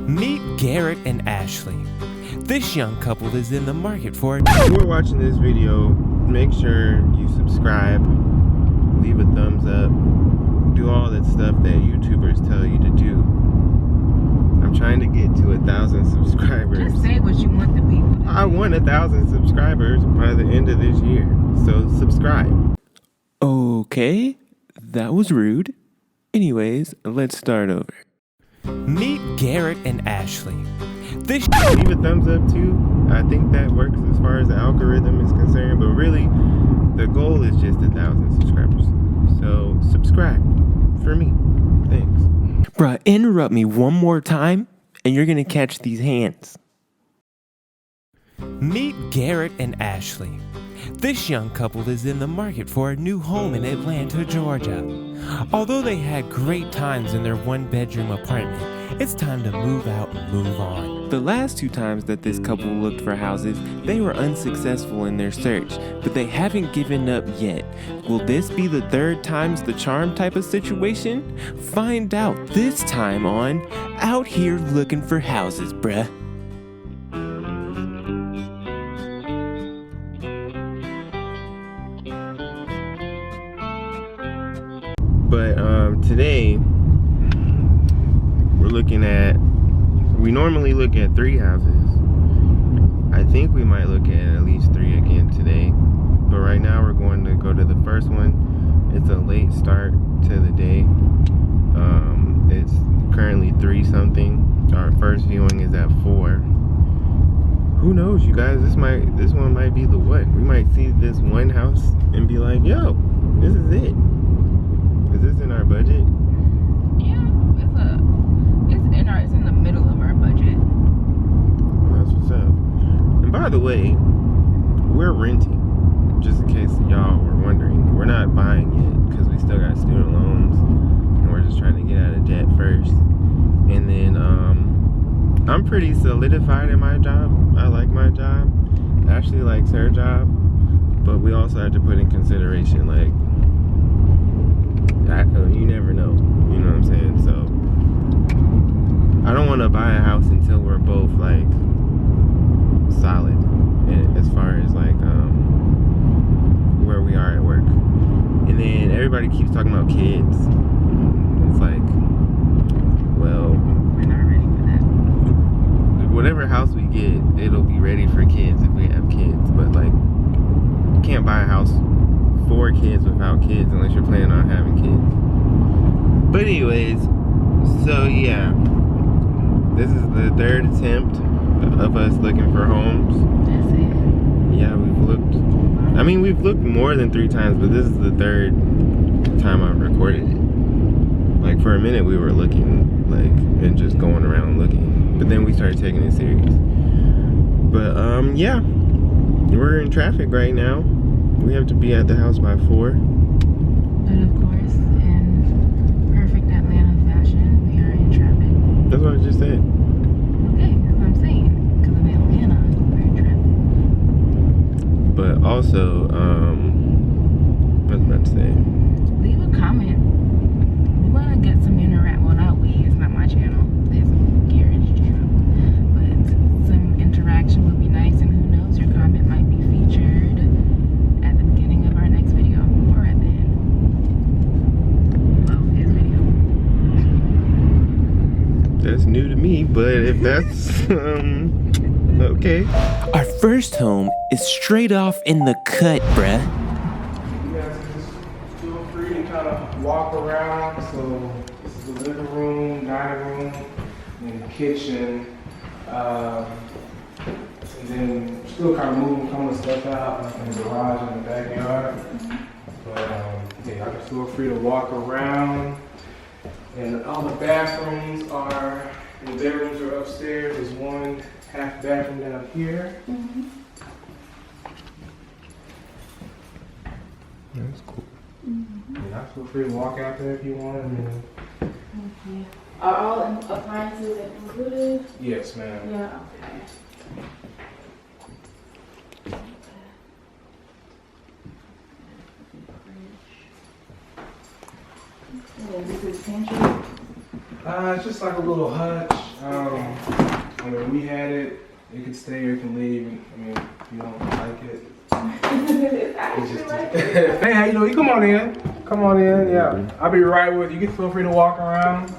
Meet Garrett and Ashley. This young couple is in the market for If you're watching this video, make sure you subscribe, leave a thumbs up, do all that stuff that YouTubers tell you to do. I'm trying to get to 1,000 subscribers. Just say what you want the people to do. I want 1,000 subscribers by the end of this year, so subscribe. Okay, that was rude. Anyways, let's start over. Meet Garrett and Ashley. This Leave a thumbs up too. I think that works as far as the algorithm is concerned, but really the goal is just 1,000 subscribers. So subscribe for me. Thanks. Bruh, interrupt me one more time and you're gonna catch these hands. Meet Garrett and Ashley. This young couple is in the market for a new home in Atlanta, Georgia. Although they had great times in their one-bedroom apartment, it's time to move out and move on. The last 2 times that this couple looked for houses, they were unsuccessful in their search, but they haven't given up yet. Will this be the 3rd time's the charm type of situation? Find out this time on Out Here Looking for Houses, bruh. But today we're looking at, we normally look at 3 houses. I think we might look at least 3 again today. But right now we're going to go to the first one. It's a late start to the day. It's currently 3 something. Our first viewing is at 4. Who knows, you guys, this one might be the one. We might see this one house and be like, yo, this is it. Is this in our budget? Yeah, it's in the middle of our budget. That's what's up. And by the way, we're renting. Just in case y'all were wondering, we're not buying yet because we still got student loans and we're just trying to get out of debt first. And then I'm pretty solidified in my job. I like my job. Ashley likes her job, but we also have to put in consideration, like, you never know, you know what I'm saying? So I don't want to buy a house until we're both like solid, and as far as like where we are at work. And then everybody keeps talking about kids. It's like, well, We're not ready for that. whatever house we get, it'll be ready for kids if we have kids. But like, you can't buy a house for kids without kids unless you're planning on having kids. But anyways, so yeah, this is the 3rd attempt of us looking for homes. That's it. Yeah, we've looked more than 3 times, but this is the 3rd time I've recorded it. Like, for a minute we were looking, like, and just going around looking, but then we started taking it serious. But yeah, we're in traffic right now. We have to be at the house by 4. But of course, in perfect Atlanta fashion, we are in traffic. That's what I just said. Okay, that's what I'm saying. Because of Atlanta, we're in traffic. But also, what was I about to say? Leave a comment. We want to get some well, not we, it's not my channel. It's Garrett's channel. But some interaction would be nice, and who knows, your comment might be featured at the beginning of our next video, or at the end. Well, his video. That's new to me, but if that's okay. Our first home is straight off in the cut, bruh. You guys just feel free to kind of walk around. So this is the living room, dining room, and the kitchen. And then still kind of moving some of the stuff out, like in the garage and the backyard. But yeah, y'all can feel free to walk around. And all the bathrooms are, the bedrooms are upstairs. There's one half bathroom down here. That's cool. Yeah, feel free to walk out there if you want. Okay. Are all appliances included? Yes, ma'am. Yeah, okay. This is pantry. It's just like a little hutch. I mean, we had it. It could stay or it can leave. I mean, if you don't like it. It's just hey, you know, you come on in. Come on in, yeah. I'll be right with you. You can feel free to walk around.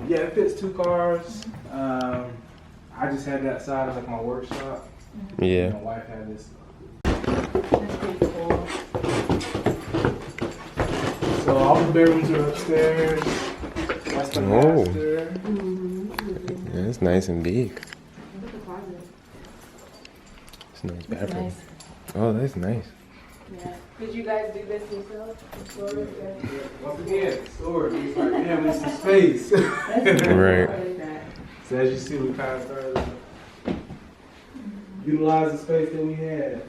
Yeah, it fits 2 cars. I just had that side as like my workshop. Yeah. My wife had this. That's pretty cool. So all the bedrooms are upstairs. That's the master. Yeah, it's nice and big. Look at the closet. It's a nice That's bathroom. nice. Oh, that's nice. Yeah. Did you guys do this yourself? Once again, storage. It's like, damn, there's some space. Right. So as you see, we kind of started to utilize the space that we had.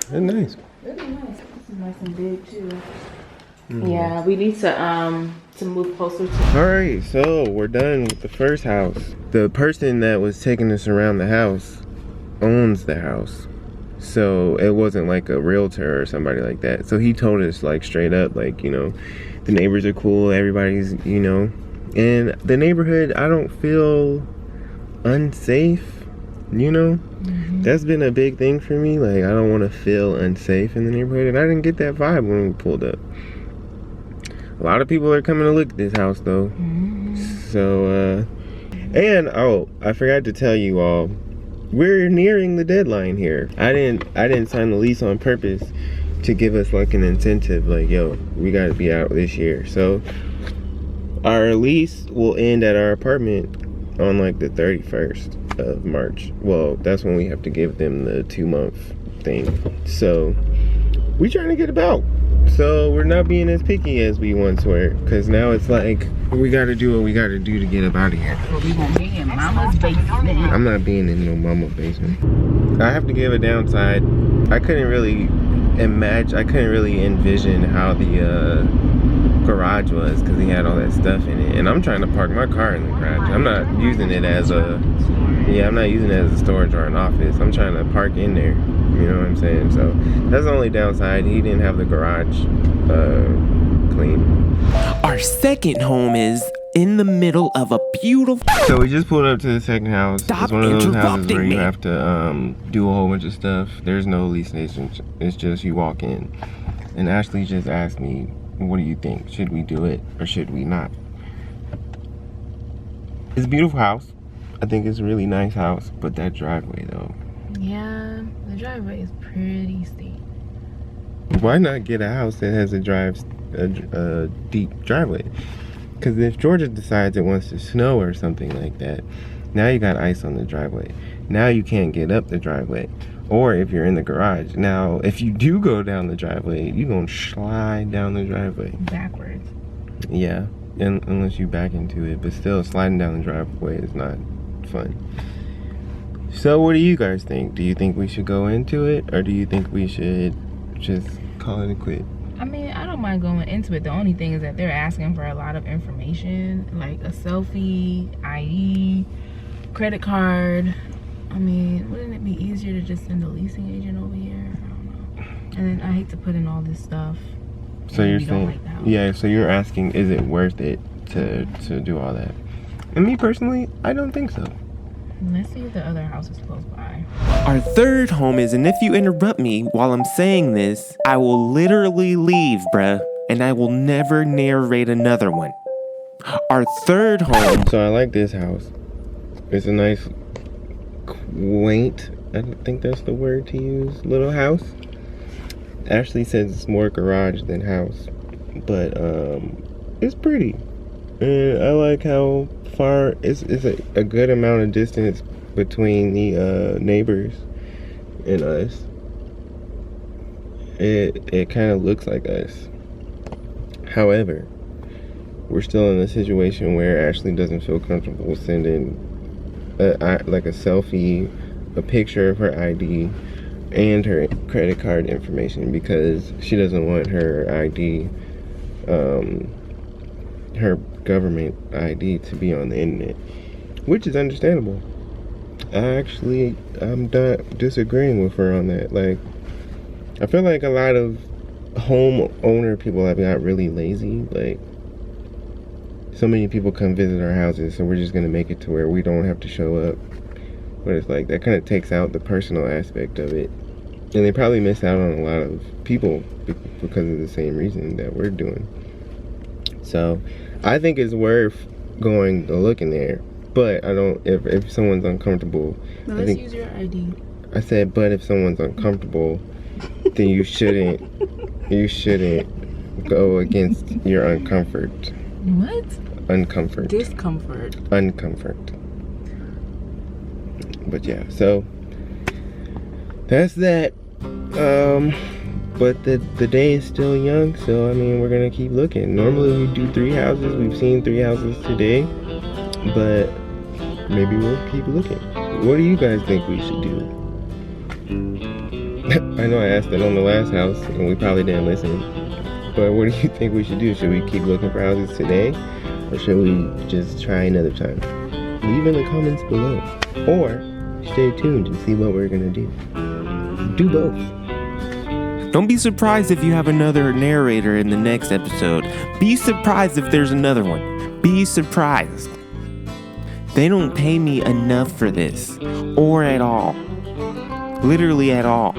That's nice. Really nice. This is nice and big too. Yeah, we need to move closer to. All right, so we're done with the first house. The person that was taking us around the house owns the house. So it wasn't like a realtor or somebody like that. So he told us like straight up, like, you know, the neighbors are cool, everybody's, you know, in the neighborhood, I don't feel unsafe, you know. That's been a big thing for me. Like, I don't want to feel unsafe in the neighborhood, and I didn't get that vibe when we pulled up. A lot of people are coming to look at this house though. So and oh, I forgot to tell you all, we're nearing the deadline here. I didn't sign the lease on purpose to give us like an incentive, like, yo, we gotta be out this year. So our lease will end at our apartment on like the 31st of March. Well, that's when we have to give them the 2-month thing. So we trying to get about. So we're not being as picky as we once were, because now it's like we gotta do what we gotta do to get up out of here. We won't be in mama's basement. I'm not being in no mama basement. I have to give a downside. I couldn't really envision how the garage was, because he had all that stuff in it, and I'm trying to park my car in the garage. I'm not using it as a storage or an office. I'm trying to park in there, you know what I'm saying? So that's the only downside. He didn't have the garage clean. Our second home is in the middle of a beautiful. So we just pulled up to the second house. Stop it's one of those houses interrupting where you me. have to do a whole bunch of stuff. There's no lease agent. It's just you walk in. And Ashley just asked me, what do you think? Should we do it or should we not? It's a beautiful house. I think it's a really nice house, but that driveway though. Yeah, the driveway is pretty steep. Why not get a house that has a deep driveway? Because if Georgia decides it wants to snow or something like that, now you got ice on the driveway. Now you can't get up the driveway. Or if you're in the garage. Now, if you do go down the driveway, you're going to slide down the driveway. Backwards. Yeah, unless you back into it. But still, sliding down the driveway is not fun. So what do you guys think? Do you think we should go into it? Or do you think we should just call it a quit? I mean, I don't mind going into it. The only thing is that they're asking for a lot of information, like a selfie, ID, credit card. I mean, wouldn't it be easier to just send a leasing agent over here? I don't know. And then I hate to put in all this stuff. So you're saying, yeah, so you're asking, is it worth it to do all that? And me personally, I don't think so. Let's see if the other house is close by. Our third home is, and if you interrupt me while I'm saying this, I will literally leave, bruh, and I will never narrate another one. Our third home. So I like this house. It's a nice, quaint, I think that's the word to use, little house. Ashley says it's more garage than house, but it's pretty. And I like how far it's a good amount of distance between the neighbors and us. It kind of looks like us. However, we're still in a situation where Ashley doesn't feel comfortable sending like a selfie, a picture of her ID, and her credit card information, because she doesn't want her ID, her government ID, to be on the internet, which is understandable. I'm not disagreeing with her on that. Like, I feel like a lot of homeowner people have got really lazy. Like, so many people come visit our houses, so we're just gonna make it to where we don't have to show up. But it's like that kind of takes out the personal aspect of it, and they probably miss out on a lot of people because of the same reason that we're doing. So I think it's worth going to look in there, but I don't. If someone's uncomfortable, No, I let's think use your ID. I said, but if someone's uncomfortable, then you shouldn't go against your uncomfort. What? Uncomfort. Discomfort. Uncomfort. But yeah, so that's that. But the day is still young, so I mean, we're gonna keep looking. Normally we do 3 houses. We've seen 3 houses today, but maybe we'll keep looking. What do you guys think we should do? I know I asked that on the last house, and we probably didn't listen. But what do you think we should do? Should we keep looking for houses today, or should we just try another time? Leave in the comments below, or stay tuned and see what we're gonna do. Do both. Don't be surprised if you have another narrator in the next episode. Be surprised if there's another one. Be surprised. They don't pay me enough for this, or at all. Literally at all.